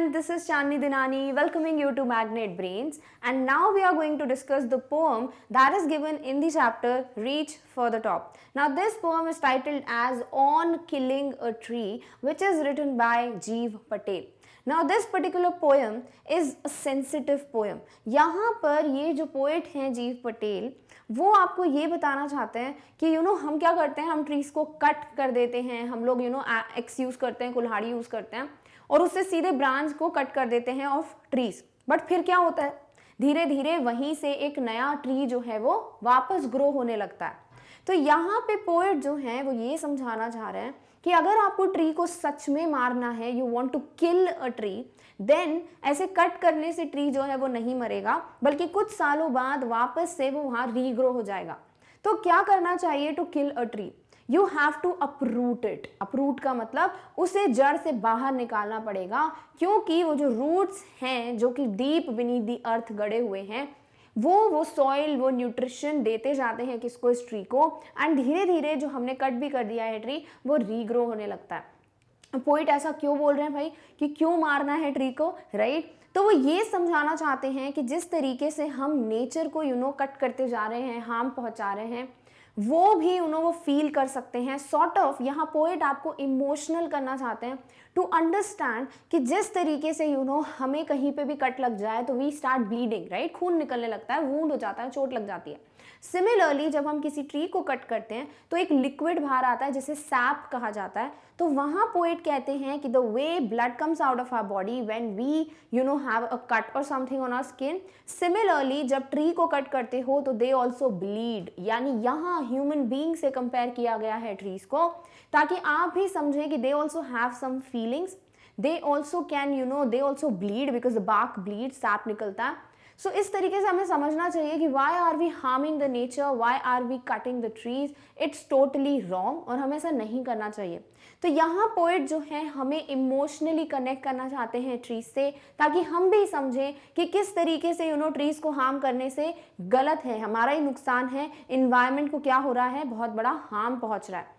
everyone, this is Chandni Dinani welcoming you to Magnet Brains, and now we are going to discuss the poem that is given in the chapter Reach for the Top. Now this poem is titled as On Killing a Tree, which is written by Jeev Patel. Now this particular poem is a sensitive poem. यहाँ पर ये जो poet हैं जीव पटेल, वो आपको ये बताना चाहते हैं कि हम क्या करते हैं, हम ट्रीज को कट कर देते हैं, हम लोग एक्स यूज़ करते हैं, कुल्हाड़ी यूज़ करते हैं और उससे सीधे ब्रांच को कट कर देते हैं ऑफ ट्रीज. बट फिर क्या होता है, धीरे धीरे वहीं से एक नया ट्री जो है वो वापस ग्रो होने लगता है. तो यहाँ पे पोएट जो है वो ये समझाना चाह रहे हैं कि अगर आपको ट्री को सच में मारना है, you want to kill a tree, then ऐसे कट करने से ट्री जो है वो नहीं मरेगा, बल्कि कुछ सालों बाद वापस से वो वहाँ रीग्रो हो जाएगा. तो क्या करना चाहिए to kill a tree? You have to uproot it. Uproot का मतलब उसे जड़ से बाहर निकालना पड़ेगा, क्योंकि वो जो रूट्स हैं जो कि डीप बीनीथ द अर्थ गड़े हुए हैं, वो सॉइल, वो न्यूट्रिशन देते जाते हैं किसको, इस ट्री को, एंड धीरे धीरे जो हमने कट भी कर दिया है ट्री, वो रीग्रो होने लगता है. पोइट ऐसा क्यों बोल रहे हैं भाई कि क्यों मारना है ट्री को, राइट? तो वो ये समझाना चाहते हैं कि जिस तरीके से हम नेचर को कट करते जा रहे हैं, हार्म पहुंचा रहे हैं, वो भी वो फील कर सकते हैं. सॉर्ट ऑफ यहाँ पोएट आपको इमोशनल करना चाहते हैं टू अंडरस्टैंड कि जिस तरीके से हमें कहीं पे भी कट लग जाए तो वी स्टार्ट ब्लीडिंग, राइट? खून निकलने लगता है, वूंड हो जाता है, चोट लग जाती है. सिमिलरली जब हम किसी ट्री को कट करते हैं तो एक लिक्विड बाहर आता है जिसे सैप कहा जाता है. तो वहाँ पोएट कहते हैं कि the way blood comes out of our body when we have a cut और something on our skin, similarly जब ट्री को कट करते हो तो दे ऑल्सो ब्लीड. यानी यहाँ ह्यूमन बीइंग से कंपेयर किया गया है ट्रीज को, ताकि आप भी समझें कि they also have some feelings, they also can they also bleed because the bark bleed, sap निकलता है. सो इस तरीके से हमें समझना चाहिए कि why are we harming the nature, why are we cutting the trees, it's totally wrong और हमें ऐसा नहीं करना चाहिए. तो यहाँ पोएट जो है हमें इमोशनली कनेक्ट करना चाहते हैं ट्रीज से, ताकि हम भी समझें कि किस तरीके से ट्रीज को हार्म करने से गलत है, हमारा ही नुकसान है, इन्वायरमेंट को क्या हो रहा है, बहुत बड़ा हार्म पहुँच रहा है.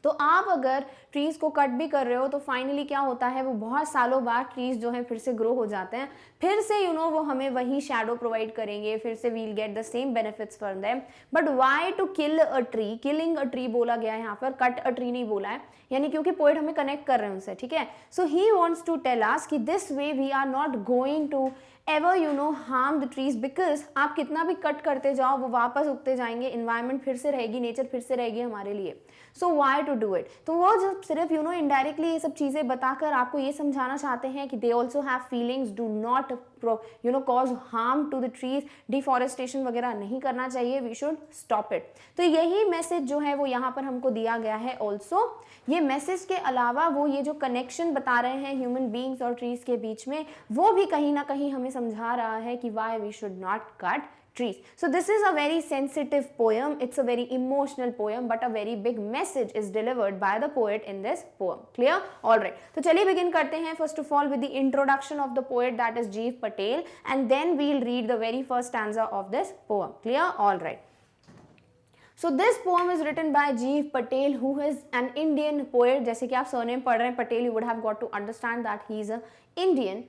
तो आप अगर ट्रीज को कट भी कर रहे हो तो फाइनली क्या होता है, वो बहुत सालों बाद ट्रीज जो है फिर से ग्रो हो जाते हैं, फिर से वो हमें वही शैडो प्रोवाइड करेंगे, फिर से we'll get the same benefits from them. But why to kill a tree? Killing a tree बोला गया है यहाँ पर, कट अ ट्री नहीं बोला है, यानी क्योंकि पोएट हमें कनेक्ट कर रहे हैं उनसे, ठीक है. So he wants to tell us कि this way we are not going to ever harm the trees, because आप कितना भी कट करते जाओ वो वापस उगते जाएंगे, इन्वायरमेंट फिर से रहेगी, नेचर फिर से रहेगी हमारे लिए. सो वाई टू डू इट? तो वो जब सिर्फ इनडायरेक्टली ये सब चीज़ें बताकर आपको ये समझाना चाहते हैं कि they also have feelings, do not cause harm to the trees, deforestation वगैरह नहीं करना चाहिए, वी शुड स्टॉप इट. तो यही मैसेज जो है वो यहाँ पर हमको दिया गया है. ऑल्सो ये मैसेज के अलावा वो ये जो कनेक्शन बता रहे हैं ह्यूमन बींग्स और ट्रीज के बीच में, वो भी कहीं ना कहीं हमें समझा रहा है कि why we should not cut trees. So this is a very sensitive poem, it's a very emotional poem, but a very big message is delivered by the poet in this poem. Clear? All right. तो चलिए begin करते हैं first of all with the introduction of the poet, that is Jeev Patel, and then we'll read the very first stanza of this poem. Clear? All right. So this poem is written by Jeev Patel, who is an Indian poet. जैसे कि आप surname पढ़ रहे हैं Patel, you would have got to understand that he is a Indian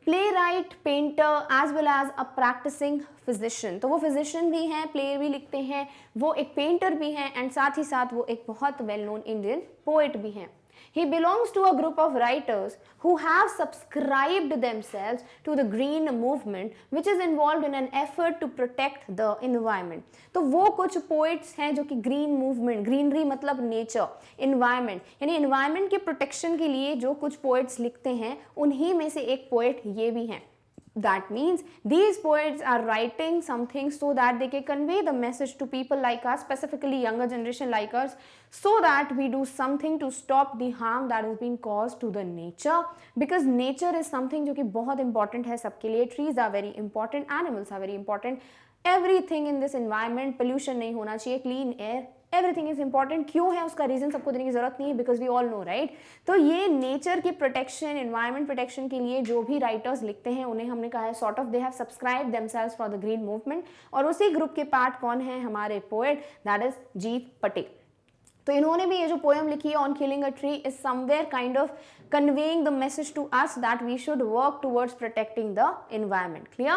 playwright, painter as well as a practising physician. तो वो physician भी हैं, प्ले भी लिखते हैं, वो एक पेंटर भी हैं, एंड साथ ही साथ वो एक बहुत वेल नोन इंडियन पोएट भी हैं. He belongs to a group of writers who have subscribed themselves to the green movement, which is involved in an effort to protect the environment. तो वो कुछ poets हैं जो कि green movement, greenery मतलब nature, environment, यानी environment के protection के लिए जो कुछ poets लिखते हैं, उन्हीं में से एक poet ये भी हैं. That means these poets are writing something so that they can convey the message to people like us, specifically younger generation like us, so that we do something to stop the harm that is being caused to the nature, because nature is something जो कि बहुत important है सबके लिए. Trees are very important, animals are very important, everything in this environment, pollution नहीं होना चाहिए, clean air, everything is important. क्यों है उसका रीजन सबको देने की जरूरत नहीं है, because we all know, right? तो ये नेचर की प्रोटेक्शन, एनवायरमेंट प्रोटेक्शन के लिए जो भी राइटर्स लिखते हैं उन्हें हमने कहा है sort of they have subscribe themselves for the green movement. और उसी ग्रुप के पार्ट कौन है? हमारे पोएट, दैट इज जीव पटेल. तो इन्होंने भी ये जो पोएम लिखी है on killing a tree is somewhere kind of conveying the message to us that we should work towards protecting the environment. Clear?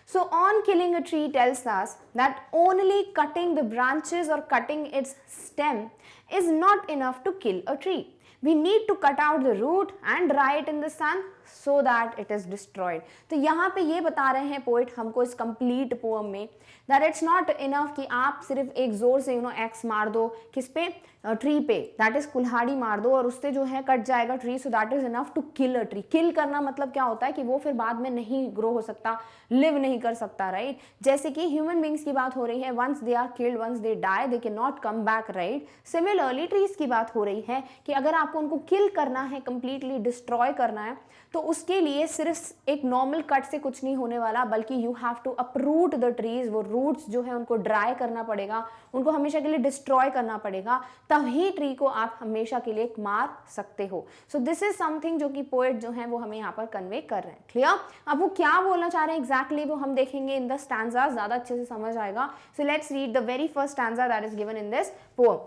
So on killing a tree tells us that only cutting the branches or cutting its stem is not enough to kill a tree. We need to cut out the root and dry it in the sun so that it is destroyed. तो यहाँ पे ये बता रहे हैं poet हमको इस complete poem में that it's not enough कि आप सिर्फ एक जोर से एक्स मार दो किस पे, ट्री पे, दैट इज कुल्हाड़ी मार दो और उससे जो है कट जाएगा tree, so that is enough to kill a tree. Kill करना मतलब क्या होता है कि वो फिर बाद में नहीं ग्रो हो सकता, लिव नहीं कर सकता, राइट? जैसे कि ह्यूमन बींग्स की बात हो रही है, once they are killed, once they die, they can not come back, right? Similarly trees की बात हो रही है कि अगर आपको उनको किल करना है, कंप्लीटली डिस्ट्रॉय करना है, तो उसके लिए सिर्फ एक नॉर्मल कट से कुछ नहीं होने वाला, बल्कि you have to uproot the trees. वो रूट्स जो है उनको ड्राई करना पड़ेगा, उनको हमेशा के लिए डिस्ट्रॉय करना पड़ेगा, तभी ट्री को आप हमेशा के लिए मार सकते हो. सो दिस इज समथिंग जो कि पोएट जो है वो हमें यहाँ पर कन्वे कर रहे हैं. क्लियर? अब वो क्या बोलना चाह रहे हैं एग्जैक्टली वो हम देखेंगे इन द स्टैंजा, ज्यादा अच्छे से समझ आएगा. So let's read the very first stanza that is given in this poem.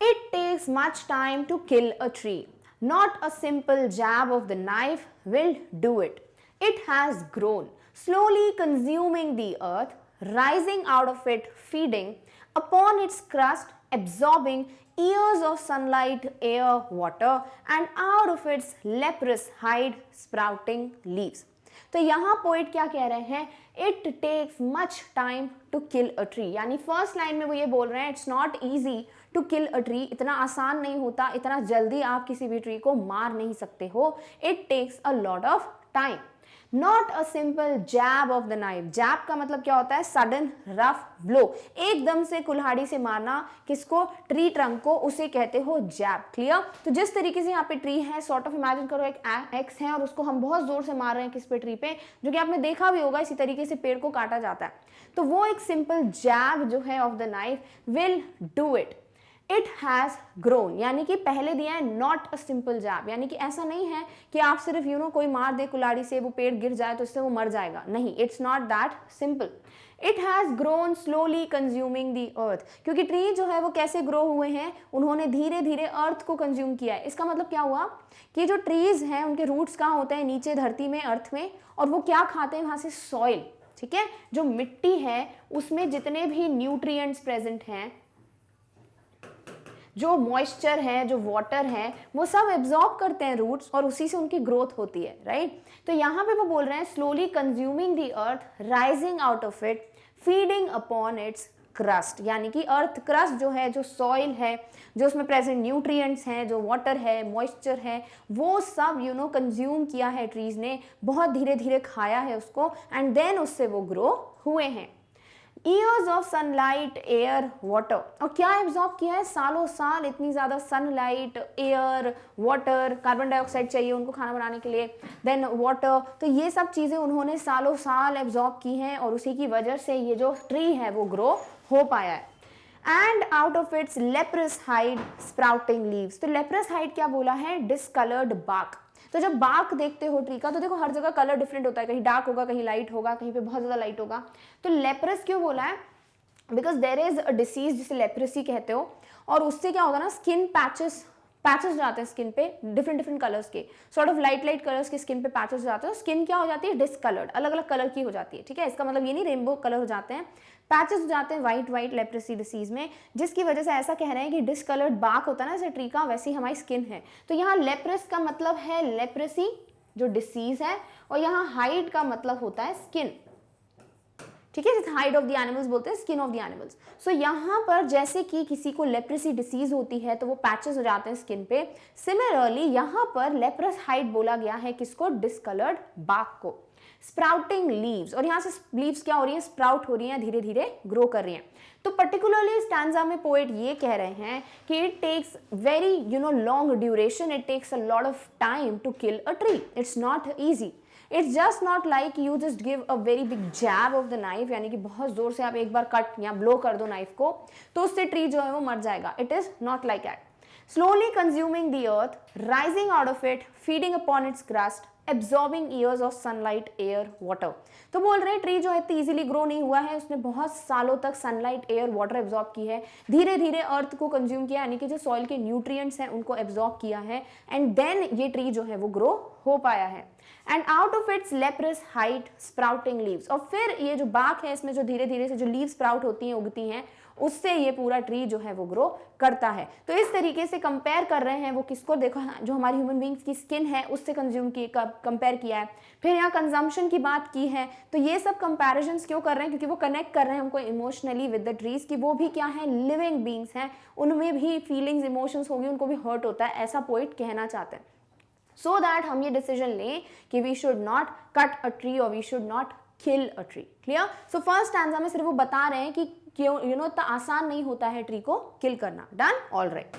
It takes much time to kill a tree. Not a simple jab of the knife will do it. It has grown, slowly consuming the earth, rising out of it, feeding upon its crust, absorbing years of sunlight, air, water, and out of its leprous hide sprouting leaves. तो यहाँ poet क्या कह रहे हैं, it takes much time to kill a tree. यानी first line में वो ये बोल रहे हैं it's not easy to kill a tree. इतना आसान नहीं होता, इतना जल्दी आप किसी भी ट्री को मार नहीं सकते हो. It takes a lot of time. Not a simple jab of the knife. Jab का मतलब क्या होता है, सडन रफ ब्लो, एकदम से कुल्हाड़ी से मारना किसको, ट्री ट्रंक को, उसे कहते हो जैब. क्लियर? तो जिस तरीके से यहाँ पे ट्री है, सॉर्ट ऑफ इमेजिन करो एक एक्स है और उसको हम बहुत जोर से मार रहे हैं किस पे, ट्री पे, जो कि आपने देखा भी होगा इसी तरीके से पेड़ को काटा जाता है. तो वो एक सिंपल जैब जो है of the knife will do it. It has grown, यानी कि पहले दिया है नॉट अ सिंपल जैब, यानी कि ऐसा नहीं है कि आप सिर्फ कोई मार दे कुल्हाड़ी से, वो पेड़ गिर जाए तो इससे वो मर जाएगा. नहीं, it's not that simple. It has grown slowly consuming the earth. क्योंकि ट्री जो है वो कैसे ग्रो हुए हैं, उन्होंने धीरे धीरे अर्थ को कंज्यूम किया है. इसका मतलब क्या हुआ कि जो ट्रीज हैं उनके रूट्स कहाँ होते हैं, नीचे धरती में, अर्थ में, और वो क्या खाते हैं वहां से, सॉइल. ठीक है, जो मिट्टी है उसमें जितने भी न्यूट्रिएंट्स प्रेजेंट हैं, जो मॉइस्चर है, जो वाटर है, वो सब एब्जॉर्ब करते हैं रूट्स और उसी से उनकी ग्रोथ होती है, राइट? तो यहाँ पे वो बोल रहे हैं slowly consuming the earth, rising out of it, feeding upon its crust. यानी कि अर्थ क्रस्ट जो है, जो सॉइल है, जो उसमें प्रेजेंट न्यूट्रिएंट्स हैं, जो वाटर है, मॉइस्चर है, वो सब कंज्यूम किया है ट्रीज ने, बहुत धीरे धीरे खाया है उसको, एंड देन उससे वो ग्रो हुए हैं. Years of sunlight, air, water. और क्या एब्जॉर्ब किया है, सालों साल इतनी ज़्यादा sunlight, air, water, carbon dioxide चाहिए उनको खाना बनाने के लिए, देन वाटर. तो ये सब चीज़ें उन्होंने सालों साल एब्जॉर्ब की हैं और उसी की वजह से ये जो ट्री है वो ग्रो हो पाया है. And out of its leprous hide sprouting leaves. तो लेप्रस हाइड क्या बोला है, डिसकलर्ड बार्क. तो जब बार्क देखते हो ट्री का तो देखो हर जगह कलर डिफरेंट होता है, कहीं डार्क होगा, कहीं लाइट होगा, कहीं पे बहुत ज़्यादा लाइट होगा. तो लेप्रस क्यों बोला है, because there is a disease जिसे लेप्रेसी कहते हो, और उससे क्या होता है ना, स्किन पैचेस जाते हैं स्किन पे, डिफरेंट कलर्स के, सॉर्ट ऑफ लाइट कलर्स के स्किन पे पैचेस जाते हैं. स्किन क्या हो जाती है, डिसकलर्ड, अलग अलग कलर की हो जाती है. ठीक है, इसका मतलब ये नहीं रेनबो कलर हो जाते हैं, पैचेस हो जाते हैं वाइट लेप्रेसी डिसीज में, जिसकी वजह से ऐसा कह रहे हैं कि डिसकलर्ड बार्क होता है ना जैसे ट्री का, वैसी हमारी स्किन है. तो यहाँ लेप्रेस का मतलब है लेप्रेसी जो डिसीज है, और यहाँ हाइड का मतलब होता है स्किन. ठीक है, हाइड ऑफ द एनिमल्स बोलते हैं, स्किन ऑफ द एनिमल्स. सो यहाँ पर जैसे कि किसी को लेप्रेसी डिसीज होती है तो वो पैचेस हो जाते हैं स्किन पे, सिमिलरली यहाँ पर लेप्रस हाइड बोला गया है किसको, डिसकलर्ड बार्क को. स्प्राउटिंग लीव्स, और यहाँ से लीव्स क्या हो रही है, स्प्राउट हो रही हैं, धीरे धीरे ग्रो कर रही हैं. तो पर्टिकुलरली स्टैंजा में पोएट ये कह रहे हैं कि it takes very long duration, it takes a lot of time to kill a tree. It's not easy. It's just not like you just give a very big jab of the knife, यानी कि बहुत जोर से आप एक बार cut या blow कर दो नाइफ को तो उससे ट्री जो है वो मर जाएगा. It is not like that. slowly consuming the earth, rising out of it, feeding upon its crust, absorbing years of sunlight, air, water. तो बोल रहे हैं ट्री जो है इतनी इजीली ग्रो नहीं हुआ है, उसने बहुत सालों तक सनलाइट, एयर, वाटर एब्जॉर्ब की है, धीरे धीरे अर्थ को कंज्यूम किया, यानी कि जो सॉइल के न्यूट्रिएंट्स हैं उनको एब्जॉर्ब किया है, एंड देन ये ट्री जो है वो ग्रो हो पाया है। And out of its leprous height sprouting leaves, और फिर ये जो बाग है इसमें जो धीरे धीरे से जो लीव स्प्राउट होती हैं, उगती हैं, उससे ये पूरा ट्री जो है वो ग्रो करता है। तो इस तरीके से कंपेयर कर रहे हैं वो किसको, देखो जो हमारी ह्यूमन बींग्स की स्किन है उससे कंज्यूम की कंपेयर किया है, फिर यहाँ कंजम्पशन की बात की है। तो ये सब कंपैरिजंस क्यों कर रहे हैं, क्योंकि वो कनेक्ट कर रहे हैं हमको इमोशनली विद द ट्रीज, कि वो भी क्या है, लिविंग बींग्स हैं, उनमें भी फीलिंग्स, इमोशंस होगी, उनको भी हर्ट होता है, ऐसा पोइट कहना चाहते हैं। सो दैट हम ये डिसीजन लें कि we should not cut a tree और we should not kill a tree. Clear? So first stanza में सिर्फ वो बता रहे हैं कि क्यों इतना आसान नहीं होता है ट्री को किल करना। Done? All right.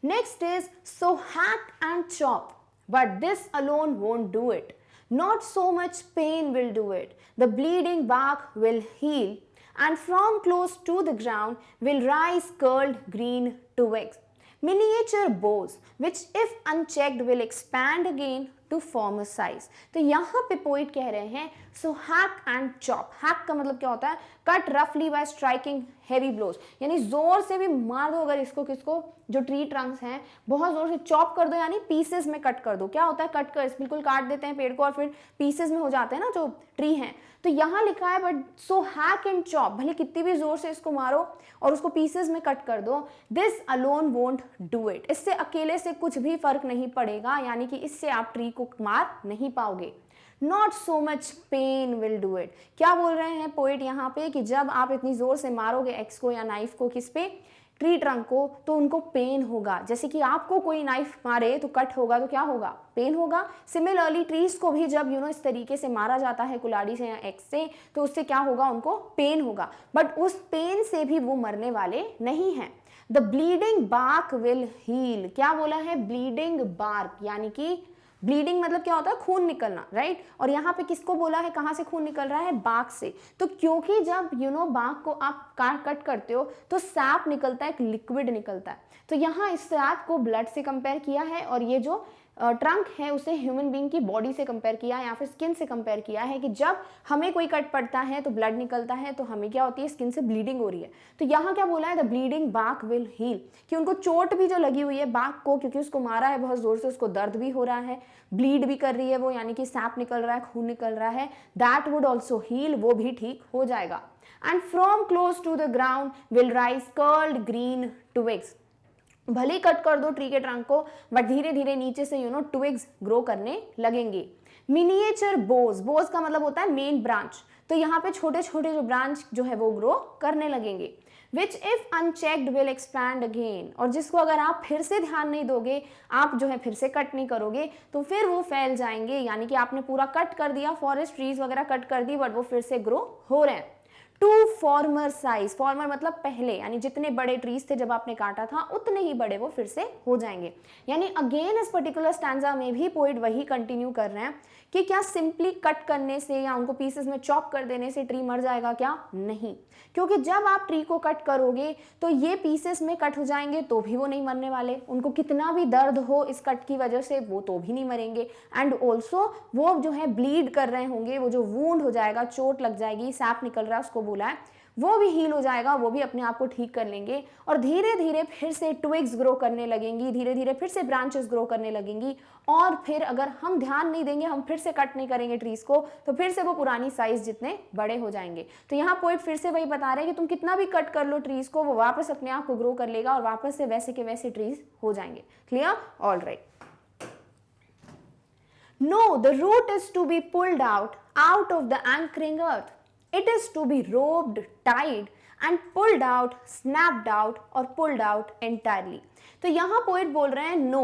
Next is so hack and chop, but this alone won't do it, not so much pain will do it, the bleeding bark will heal, and from close to the ground will rise curled green twigs, miniature bows, which if unchecked will expand again to form a size। तो यहाँ पे poet कह रहे हैं सो hack and chop. Hack का मतलब क्या होता है, कट रफली बाय स्ट्राइकिंग हेवी ब्लोज, यानी जोर से भी मार दो अगर इसको, किसको, जो ट्री ट्रंक्स हैं, बहुत जोर से चॉप कर दो, यानी पीसेस में कट कर दो। क्या होता है, कट कर बिल्कुल काट देते हैं पेड़ को और फिर पीसेस में हो जाते हैं ना जो ट्री हैं। तो यहाँ लिखा है but so hack and chop, भले कितनी भी जोर से इसको मारो और उसको पीसेस में कट कर दो, this alone won't do it, इससे अकेले से कुछ भी फर्क नहीं पड़ेगा, यानी कि इससे आप ट्री को मार नहीं पाओगे। Not so much pain will do it, क्या बोल रहे हैं पोइट यहाँ पे कि जब आप इतनी जोर से मारोगे एक्स को या नाइफ को, किस पे, ट्री ट्रंक को, तो उनको पेन होगा। जैसे कि आपको कोई नाइफ मारे तो कट होगा तो क्या होगा, पेन होगा। सिमिलरली ट्रीज को भी जब इस तरीके से मारा जाता है कुल्हाड़ी से या एक्स से, तो उससे क्या होगा, उनको पेन होगा, बट उस पेन से भी वो मरने वाले नहीं हैं। The bleeding bark will heal, क्या बोला है, ब्लीडिंग बार्क, यानी कि ब्लीडिंग मतलब क्या होता है, खून निकलना, राइट। और यहाँ पे किसको बोला है, कहाँ से खून निकल रहा है, बाग से। तो क्योंकि जब बाग को आप कट करते हो तो सैप निकलता है, एक लिक्विड निकलता है। तो यहाँ इस सैप को ब्लड से कंपेयर किया है, और ये जो ट्रंक है उसे ह्यूमन बीइंग की बॉडी से कंपेयर किया है या फिर स्किन से कंपेयर किया है, कि जब हमें कोई कट पड़ता है तो ब्लड निकलता है, तो हमें क्या होती है, स्किन से ब्लीडिंग हो रही है। तो यहाँ क्या बोला है, the bleeding bark will heal, कि उनको चोट भी जो लगी हुई है बार्क को, क्योंकि उसको मारा है बहुत जोर से, उसको दर्द भी हो रहा है, ब्लीड भी कर रही है वो, यानी कि सैप निकल रहा है, खून निकल रहा है, दैट वुड ऑल्सो हील, वो भी ठीक हो जाएगा। And from close to the ground will rise curled green twigs, भले कट कर दो ट्री के ट्रंक को, बट धीरे धीरे नीचे से ट्विग्स ग्रो करने लगेंगे। मिनिएचर बोज, बोज का मतलब होता है मेन ब्रांच, तो यहाँ पे छोटे छोटे जो ब्रांच जो है वो ग्रो करने लगेंगे। Which if unchecked will expand again, और जिसको अगर आप फिर से ध्यान नहीं दोगे, आप जो है फिर से कट नहीं करोगे, तो फिर वो फैल जाएंगे, यानी कि आपने पूरा कट कर दिया, फॉरेस्ट ट्रीज वगैरह कट कर दी, बट वो फिर से ग्रो हो रहे हैं। टू फॉर्मर साइज, फॉर्मर मतलब पहले, यानी जितने बड़े ट्रीज थे जब आपने काटा था उतने ही बड़े वो फिर से हो जाएंगे। यानी अगेन इस पर्टिकुलर स्टैंजा में भी पोइट वही कंटिन्यू कर रहे हैं कि क्या सिंपली कट करने से या उनको पीसेस में चॉप कर देने से ट्री मर जाएगा, क्या, नहीं, क्योंकि जब आप ट्री को कट करोगे तो ये पीसेस में कट हो जाएंगे तो भी वो नहीं मरने वाले, उनको कितना भी दर्द हो इस कट की वजह से वो तो भी नहीं मरेंगे, एंड ऑल्सो वो जो है ब्लीड कर रहे होंगे, वो जो वूंड हो जाएगा, चोट लग जाएगी, सैप निकल रहा है उसको बोला है, वो भी हील हो जाएगा, वो भी अपने आप को ठीक कर लेंगे, और धीरे धीरे फिर से ट्विग्स ग्रो करने लगेंगी, धीरे धीरे फिर से ब्रांचेस ग्रो करने लगेंगी, और फिर अगर हम ध्यान नहीं देंगे, हम फिर से कट नहीं करेंगे ट्रीज को, तो फिर से वो पुरानी साइज जितने बड़े हो जाएंगे। तो यहाँ पोइट फिर से वही बता रहे हैं कि तुम कितना भी कट कर लो ट्रीज को, वो वापस अपने आप को ग्रो कर लेगा और वापस से वैसे के वैसे ट्रीज हो जाएंगे। Clear? All right. No, the root is to be pulled out of the anchoring earth. It is to be roped, tied and pulled out, snapped out और pulled out entirely. तो यहाँ पोइट बोल रहे हैं no,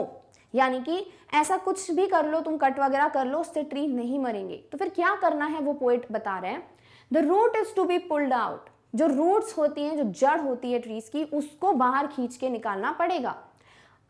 यानी कि ऐसा कुछ भी कर लो, तुम कट वगैरह कर लो, उससे ट्री नहीं मरेंगे। तो फिर क्या करना है वो पोइट बता रहे हैं, the root is to be pulled out, जो रूट्स होती हैं, जो जड़ होती है ट्रीज की, उसको बाहर खींच के निकालना पड़ेगा।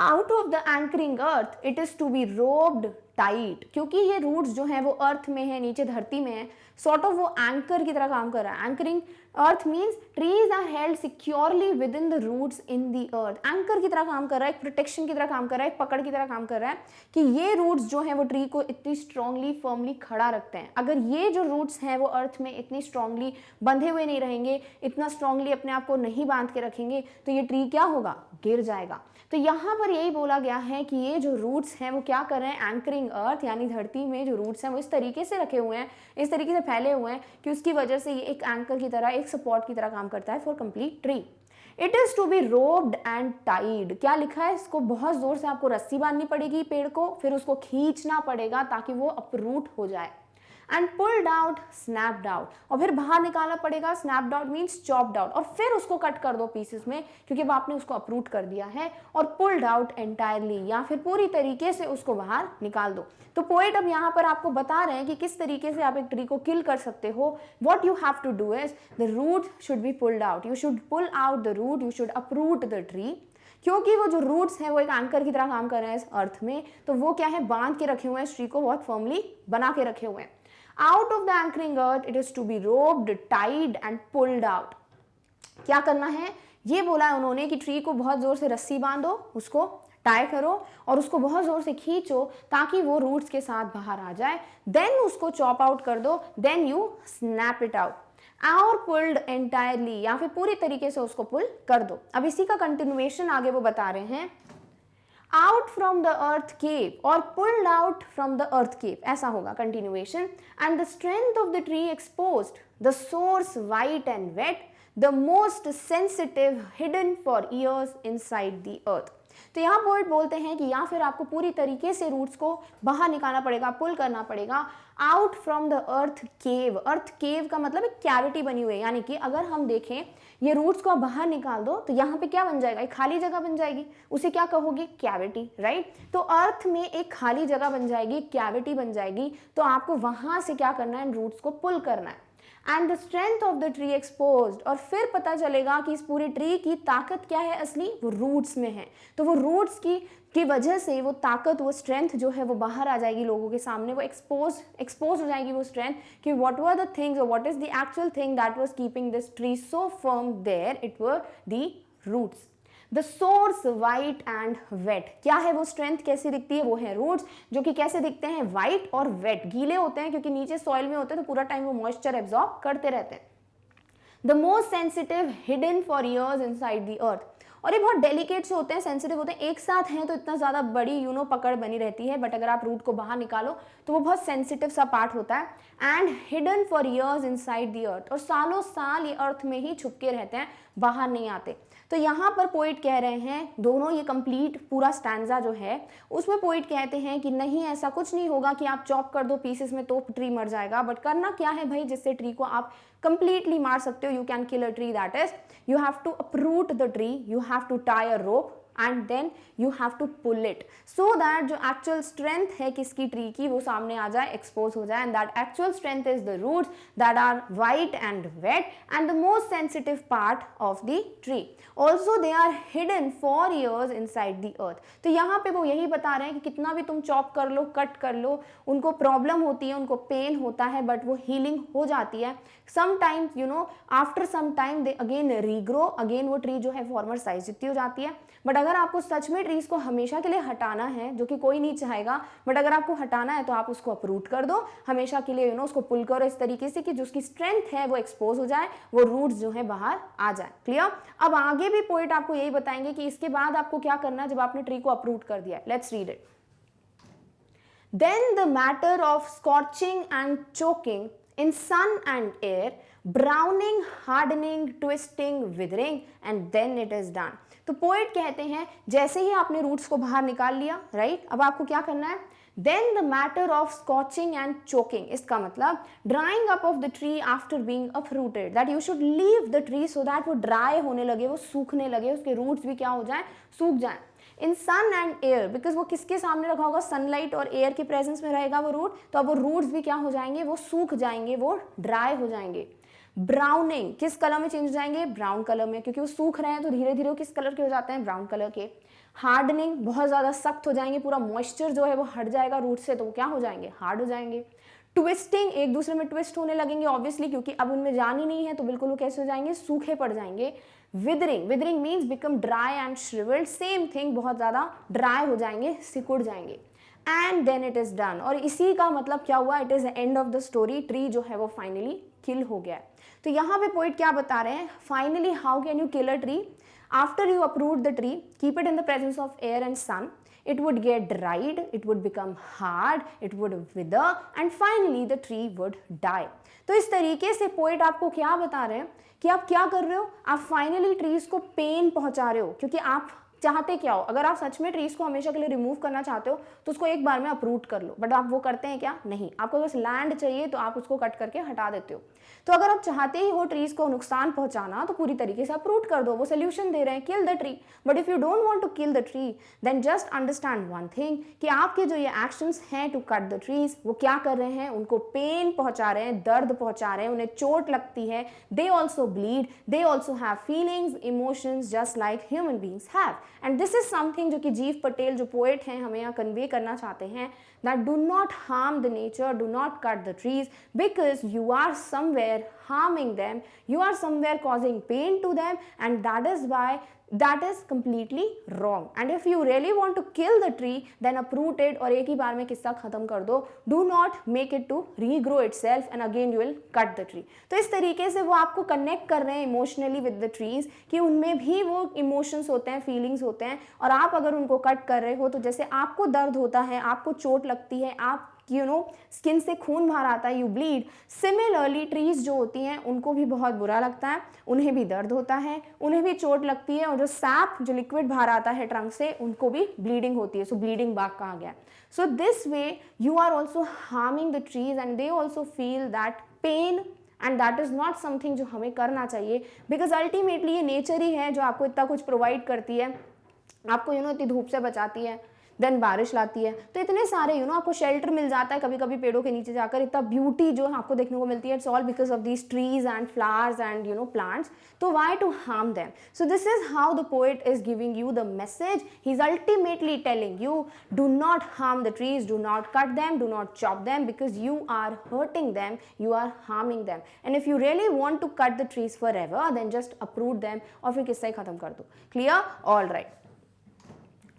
Out of the anchoring earth it is to be roped tight, क्योंकि ये रूट्स जो हैं वो अर्थ में है, नीचे धरती में है, सॉर्ट ऑफ वो एंकर की तरह काम कर रहा है। Anchoring earth means trees are held securely within the roots in the earth. Anchor की तरह काम कर रहा है, एक प्रोटेक्शन की तरह काम कर रहा है, एक पकड़ की तरह काम कर रहा है कि ये रूट्स जो हैं वो ट्री को इतनी स्ट्रांगली फर्मली खड़ा रखते हैं। अगर ये जो रूट्स हैं वो अर्थ में इतनी स्ट्रांगली बंधे हुए नहीं रहेंगे, इतना स्ट्रांगली अपने आप को नहीं बांध के रखेंगे, तो ये ट्री क्या होगा, गिर जाएगा। तो यहाँ पर यही बोला गया है कि ये जो रूट्स हैं वो क्या कर रहे हैं, एंकरिंग अर्थ यानी धरती में जो रूट्स हैं वो इस तरीके से रखे हुए हैं, इस तरीके से फैले हुए हैं कि उसकी वजह से ये एक एंकर की तरह, एक सपोर्ट की तरह काम करता है for complete tree. It is to be roped and tied, क्या लिखा है, इसको बहुत जोर से आपको रस्सी बांधनी पड़ेगी पेड़ को, फिर उसको खींचना पड़ेगा ताकि वो अपरूट हो जाए। And pulled out, snapped out, और फिर बाहर निकालना पड़ेगा। Snapped out means chopped out, और फिर उसको कट कर दो पीसेस में, क्योंकि अब आपने उसको अपरूट कर दिया है। और पुल्ड आउट एंटायरली, या फिर पूरी तरीके से उसको बाहर निकाल दो। तो पोएट अब यहाँ पर आपको बता रहे हैं कि किस तरीके से आप एक ट्री को किल कर सकते हो। What you have to do is the root should be pulled out, you should pull out the root, you should uproot the tree, क्योंकि वो जो रूट्स हैं वो एक एंकर की तरह काम कर रहे हैं इस अर्थ में, तो वो क्या है, बांध के रखे हुए हैं, इस ट्री को बहुत फर्मली बना के रखे हुए हैं। Out of the anchoring earth, it is to be roped, tied and pulled out. क्या करना है, ये बोला है उन्होंने कि ट्री को बहुत जोर से रस्सी बांधो, उसको टाई करो और उसको बहुत जोर से खींचो ताकि वो रूट्स के साथ बाहर आ जाए। देन उसको चॉप आउट कर दो, then you snap it out और पुल्ड एंटायरली, या फिर पूरी तरीके से उसको पुल कर दो। अब इसी का कंटिन्यूएशन आगे वो बता रहे हैं, out from the earth cave or pulled out from the earth cave, ऐसा होगा continuation, and the strength of the tree exposed, the source white and wet, the most sensitive hidden for years inside the earth. तो यहाँ poet बोलते हैं कि या फिर आपको पूरी तरीके से रूट्स को बाहर निकालना पड़ेगा, पुल करना पड़ेगा। आउट फ्रॉम द अर्थ केव, अर्थ केव का मतलब एक कैविटी बनी हुई है, यानी कि अगर हम देखें ये रूट्स को आप बाहर निकाल दो तो यहाँ पे क्या बन जाएगा, एक खाली जगह बन जाएगी, उसे क्या कहोगे, कैविटी, राइट। तो अर्थ में एक खाली जगह बन जाएगी, कैविटी बन जाएगी, तो आपको वहां से क्या करना है, रूट्स को पुल करना है। And the strength of the tree exposed, और फिर पता चलेगा कि इस पूरी ट्री की ताकत क्या है असली, वो रूट्स में है। तो वो रूट्स की वजह से वो ताकत, वो स्ट्रेंथ जो है वो बाहर आ जाएगी लोगों के सामने, वो एक्सपोज हो जाएगी वो स्ट्रेंथ कि व्हाट वर द थिंग्स और what is the actual thing that was keeping this tree so firm there, it were the roots. The source white and wet, क्या है वो स्ट्रेंथ, कैसे दिखती है, वो है रूट्स, जो कि कैसे दिखते हैं, वाइट और वेट, गीले होते हैं क्योंकि नीचे सॉइल में होते हैं तो पूरा टाइम वो मॉइस्चर एब्जॉर्ब करते रहते हैं। The most sensitive hidden for years inside the earth, और ये बहुत डेलिकेट से होते हैं, सेंसिटिव होते हैं, एक साथ हैं तो इतना ज़्यादा बड़ी पकड़ बनी रहती है, बट अगर आप रूट को बाहर निकालो तो वो बहुत सेंसिटिव सा पार्ट होता है। And hidden for years inside the earth, और सालों साल ये अर्थ में ही छुपके रहते हैं, बाहर नहीं आते। तो यहाँ पर पोइट कह रहे हैं, दोनों ये कंप्लीट पूरा स्टैंजा जो है उसमें पोइट कहते हैं कि नहीं, ऐसा कुछ नहीं होगा कि आप चॉप कर दो पीसेस में तो ट्री मर जाएगा, बट करना क्या है भाई, जिससे ट्री को आप कंप्लीटली मार सकते हो। You can kill a tree, that is you have to uproot the tree, you have to tie a rope and then you have to pull it so that जो actual strength है किसकी tree की वो सामने आ जाए, expose हो जाए, and that actual strength is the roots that are white and wet and the most sensitive part of the tree. Also they are hidden for years inside the earth. तो यहाँ पे वो यही बता रहे हैं कि कितना भी तुम चॉप कर लो, कट कर लो, उनको प्रॉब्लम होती है, उनको पेन होता है, बट वो हीलिंग हो जाती है। Sometimes after some time they again regrow, again वो ट्री जो है फॉर्मर साइज जितनी हो जाती है। बट अगर आपको सच में ट्रीज को हमेशा के लिए हटाना है, जो कि कोई नहीं चाहेगा, बट अगर आपको हटाना है तो आप उसको अपरूट कर दो हमेशा के लिए, उसको पुल करो इस तरीके से कि जो उसकी स्ट्रेंथ है वो एक्सपोज हो जाए, वो रूट्स जो है बाहर आ जाए। क्लियर। अब आगे भी पोइट आपको यही बताएंगे कि इसके बाद आपको क्या करना है जब आपने ट्री को अपरूट कर दिया। Let's read it. Then the matter of scorching and choking in sun and air, browning, hardening, twisting, withering, and then it is done. तो पोएट कहते हैं जैसे ही आपने रूट्स को बाहर निकाल लिया, राइट, अब आपको क्या करना है, then the matter of scorching and choking, इसका मतलब drying up of the tree after being uprooted, that you should leave the tree so that वो dry होने लगे, वो सूखने लगे, उसके रूट्स भी क्या हो जाए, सूख जाए। इन सन एंड एयर, बिकॉज वो किसके सामने रखा होगा, सनलाइट और एयर के प्रेजेंस में रहेगा वो रूट, तो अब वो रूट्स भी क्या हो जाएंगे, वो सूख जाएंगे, वो ड्राई हो जाएंगे। ब्राउनिंग, किस कलर में चेंज हो जाएंगे, ब्राउन कलर में, क्योंकि वो सूख रहे हैं तो धीरे धीरे वो किस कलर के हो जाते हैं, ब्राउन कलर के। हार्डनिंग, बहुत ज़्यादा सख्त हो जाएंगे, पूरा मॉइस्चर जो है वो हट जाएगा रूट से, तो वो क्या हो जाएंगे, हार्ड हो जाएंगे। ट्विस्टिंग, एक दूसरे में ट्विस्ट होने लगेंगे ऑब्वियसली, क्योंकि अब उनमें जान ही नहीं है, तो बिल्कुल वो कैसे हो जाएंगे, सूखे पड़ जाएंगे। Withering, withering means become dry and shrivelled, same thing, बहुत ज़्यादा ड्राई हो जाएंगे, सिकुड़ जाएंगे। And then it is done, और इसी का मतलब क्या हुआ, it is end of the story, tree जो है वो फाइनली किल हो गया। तो यहाँ पे पोइट क्या बता रहे हैं, finally how can you kill a tree, after you uproot the tree, keep it in the presence of air and sun, it would get dried, it would become hard, it would wither, and finally the tree would die. तो इस तरीके से poet आपको क्या बता रहे हैं कि आप क्या कर रहे हो, आप फाइनली ट्रीज को पेन पहुंचा रहे हो, क्योंकि आप चाहते क्या हो, अगर आप सच में ट्रीज को हमेशा के लिए रिमूव करना चाहते हो तो उसको एक बार में अप्रूट कर लो, बट आप वो करते हैं क्या, नहीं, आपको बस लैंड चाहिए तो आप उसको कट करके हटा देते हो। तो अगर आप चाहते ही हो ट्रीज को नुकसान पहुंचाना तो पूरी तरीके से अप्रूट कर दो, वो सोल्यूशन दे रहे हैं, kill the tree. But if you don't want to kill the tree, then just understand one thing, कि आपके जो ये एक्शंस हैं टू कट द ट्रीज, वो क्या कर रहे हैं, उनको पेन पहुंचा रहे हैं, दर्द पहुंचा रहे हैं, उन्हें चोट लगती है, दे also bleed, they also have feelings, emotions just like human beings have. And this is something जो कि जीव पटेल जो पोएट हैं हमें यहाँ कन्वे करना चाहते हैं, that do not harm the nature, do not cut the trees, because you are somewhere harming them, you are somewhere causing pain to them, and that is why that is completely wrong. And if you really want to kill the tree, then uproot it और एक ही बार में किस्सा खत्म कर दो, do not make it to regrow itself and again you will cut the tree. तो इस तरीके से वो आपको कनेक्ट कर रहे हैं इमोशनली विद द ट्रीज, कि उनमें भी वो इमोशंस होते हैं, फीलिंग्स होते हैं, और आप अगर उनको कट कर रहे हो तो जैसे आपको दर्द होता है, आपको चोट लगती है, आप स्किन से खून बाहर आता है, यू ब्लीड, सिमिलरली ट्रीज जो होती हैं उनको भी बहुत बुरा लगता है, उन्हें भी दर्द होता है, उन्हें भी चोट लगती है, और जो सैप जो लिक्विड बाहर आता है ट्रंक से, उनको भी ब्लीडिंग होती है, सो ब्लीडिंग बाग कहा गया। So this way you are also harming the trees and they also feel that pain, and that is not something जो हमें करना चाहिए, बिकॉज अल्टीमेटली ये नेचर ही है जो आपको इतना कुछ प्रोवाइड करती है, आपको इतनी धूप से बचाती है, देन बारिश लाती है, तो इतने सारे आपको शेल्टर मिल जाता है कभी कभी पेड़ों के नीचे जाकर, इतना ब्यूटी जो आपको देखने को मिलती है, it's all because of these trees and flowers and plants, तो why to harm them. So this is how the poet is giving you the message, he is ultimately telling you, do not harm the trees, do not cut them, do not chop them, because you are hurting them, you are harming them, and if you really want to cut the trees forever, then just अप्रूट them, और फिर किस्सा ही खत्म कर दो। Clear? All right.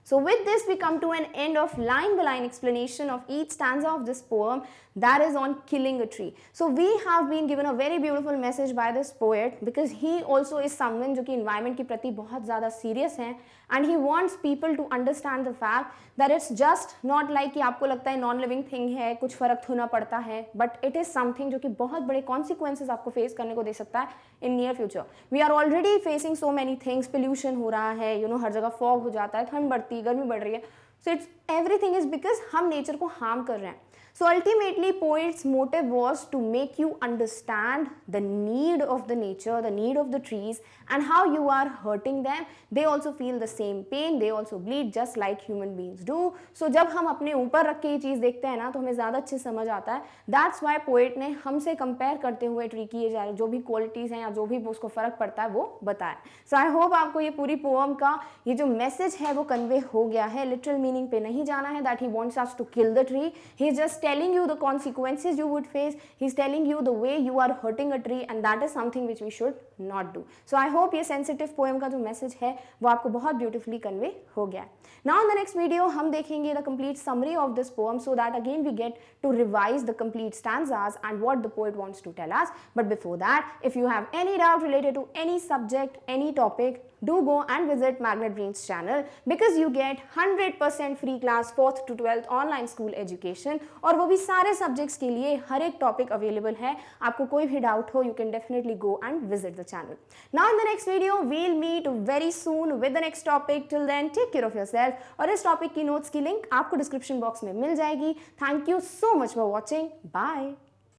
So with this we come to an end of line by line explanation of each stanza of this poem, that is on killing a tree. So we have been given a very beautiful message by this poet, because he also is someone जो कि environment के प्रति बहुत ज़्यादा serious हैं, and he wants people to understand the fact that it's just not like कि आपको लगता है non living thing है, कुछ फर्क होना पड़ता है, but it is something जो कि बहुत बड़े consequences आपको face करने को दे सकता है in near future. We are already facing so many things, pollution हो रहा है, हर जगह fog हो जाता है, ठंड बढ़ती है, गर्मी बढ़ रही है, so it's everything is because हम nature को harm कर रहे हैं। So ultimately poet's motive was to make you understand the need of the nature, the need of the trees, and how you are hurting them. They also feel the same pain, they also bleed just like human beings do. So जब हम अपने ऊपर रख के ये चीज़ देखते हैं ना, तो हमें ज़्यादा अच्छे समझ आता है। That's why poet ने हमसे कंपेयर करते हुए ट्री की ये जो भी क्वालिटीज़ हैं या जो भी उसको फ़र्क पड़ता है वो बताया। So I hope आपको ये पूरी पोएम का ये जो मैसेज है वो कन्वे हो गया है, लिटरल मीनिंग पे नहीं जाना है that he wants us to kill the tree. He is just telling you the consequences you would face. He's telling you the way you are hurting a tree, and that is something which we should not do. So I hope ये sensitive poem का जो message है वो आपको बहुत beautifully convey हो गया है। Now in the next video हम देखेंगे the complete summary of this poem, so that again we get to revise the complete stanzas and what the poet wants to tell us. But before that, if you have any doubt related to any subject, any topic, do go and visit Magnet Brains channel, because you get 100% free class 4th to 12th online school education, और वो भी सारे subjects के लिए हर एक topic available है। आपको कोई भी doubt हो, you can definitely go and visit the channel. Now in the next video we'll meet very soon with the next topic. Till then take care of yourself, और इस topic की notes की link आपको description box में मिल जाएगी। Thank you so much for watching. Bye.